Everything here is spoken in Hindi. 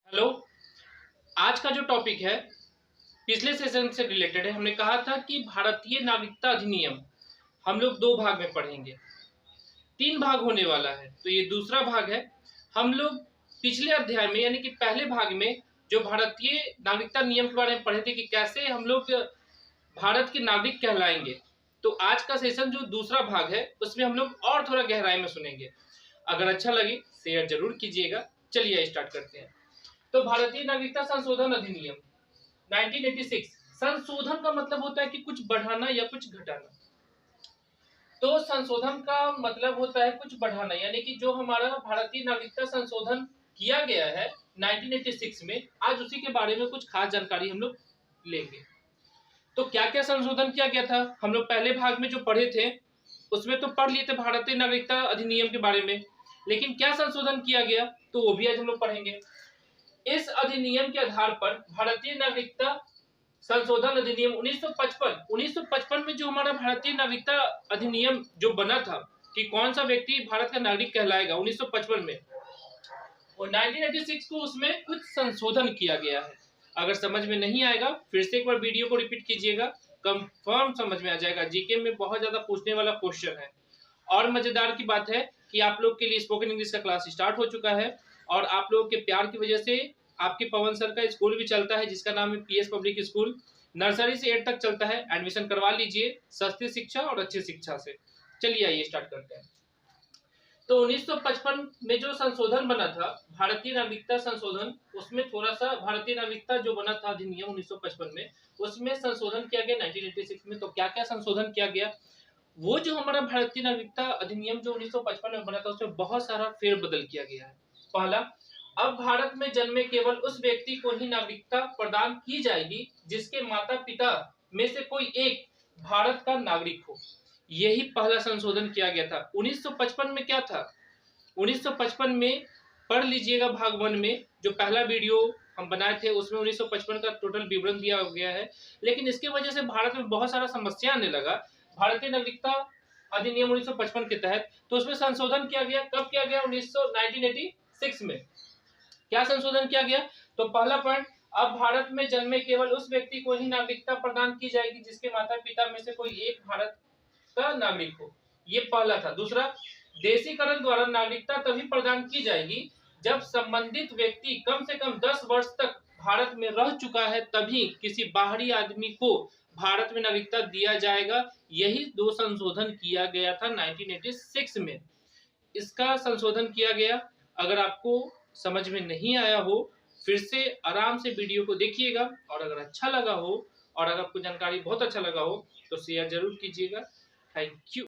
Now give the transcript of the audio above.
हेलो। आज का जो टॉपिक है पिछले सेशन से रिलेटेड है। हमने कहा था कि भारतीय नागरिकता अधिनियम हम लोग दो भाग में पढ़ेंगे, तीन भाग होने वाला है, तो ये दूसरा भाग है। हम लोग पिछले अध्याय में यानी कि पहले भाग में जो भारतीय नागरिकता नियम के बारे में पढ़े थे कि कैसे हम लोग भारत के नागरिक कहलाएंगे। तो आज का सेशन जो दूसरा भाग है उसमें हम लोग और थोड़ा गहराई में सुनेंगे। अगर अच्छा लगे शेयर जरूर कीजिएगा। चलिए स्टार्ट करते हैं। तो भारतीय नागरिकता संशोधन अधिनियम 1986, संशोधन का मतलब होता है कि कुछ बढ़ाना या कुछ घटाना। तो संशोधन का मतलब होता है कुछ बढ़ाना, यानी कि जो हमारा भारतीय नागरिकता संशोधन किया गया है 1986 में, आज उसी के बारे में कुछ खास जानकारी हम लोग लेंगे। तो क्या क्या संशोधन किया गया था हम लोग पहले भाग में जो पढ़े थे उसमें तो पढ़ लिए थे भारतीय नागरिकता अधिनियम के बारे में, लेकिन क्या संशोधन किया गया तो वो भी आज हम लोग पढ़ेंगे। इस अधिनियम के आधार पर भारतीय नागरिकता संशोधन अधिनियम 1955 में जो हमारा भारतीय नागरिकता अधिनियम जो बना था कि कौन सा व्यक्ति भारत का नागरिक कहलाएगा 1955 में, और 1986 को उसमें कुछ संशोधन किया गया है। अगर समझ में नहीं आएगा फिर से एक बार वीडियो को रिपीट कीजिएगा, कंफर्म समझ में आ जाएगा। जीके में बहुत ज्यादा पूछने वाला क्वेश्चन है। और मजेदार की बात है कि आप लोग के लिए स्पोकन इंग्लिश का क्लास स्टार्ट हो चुका है और आप लोगों के प्यार की वजह से आपके पवन सर का स्कूल भी चलता है जिसका नाम है पीएस पब्लिक स्कूल। नर्सरी से 8 तक चलता है। एडमिशन करवा लीजिए सस्ती शिक्षा और अच्छी शिक्षा से। चलिए आइए स्टार्ट करते हैं। तो 1955 में जो संशोधन बना था भारतीय नागरिकता संशोधन, उसमें थोड़ा सा भारतीय नागरिकता जो बना था अधिनियम 1955 में, उसमें संशोधन किया गया 1986 में। तो क्या क्या संशोधन किया गया, वो जो हमारा भारतीय नागरिकता अधिनियम जो 1955 में बना था उसमें बहुत सारा फेरबदल किया गया है। पहला, अब भारत में जन्मे केवल उस व्यक्ति को ही नागरिकता प्रदान की जाएगी जिसके माता पिता में से कोई एक भारत का नागरिक हो। यही पहला संशोधन किया गया था। 1955 में क्या था, 1955 में पढ़ लीजिएगा भाग 1 में जो पहला वीडियो हम बनाए थे उसमें 1955 का टोटल विवरण दिया गया है। लेकिन इसके वजह से भारत में बहुत सारा समस्या आने लगा भारतीय नागरिकता अधिनियम 1955 के तहत। तो उसमें संशोधन किया गया। कब किया गया, 1986 में। क्या संशोधन किया गया, तो पहला पॉइंट, अब भारत में जन्मे केवल उस व्यक्ति को ही नागरिकता प्रदान की जाएगी जिसके माता पिता में से कोई एक भारत का नागरिक हो। ये पहला था। दूसरा, देशीकरण द्वारा नागरिकता तभी प्रदान की जाएगी जब संबंधित व्यक्ति कम से कम 10 वर्ष तक भारत में रह चुका है, तभी किसी बाहरी आदमी को भारत में नागरिकता दिया जाएगा। यही दो संशोधन किया गया था 1986 में। इसका संशोधन किया गया। अगर आपको समझ में नहीं आया हो फिर से आराम से वीडियो को देखिएगा, और अगर अच्छा लगा हो और अगर आपको जानकारी बहुत अच्छा लगा हो तो शेयर जरूर कीजिएगा। Thank you.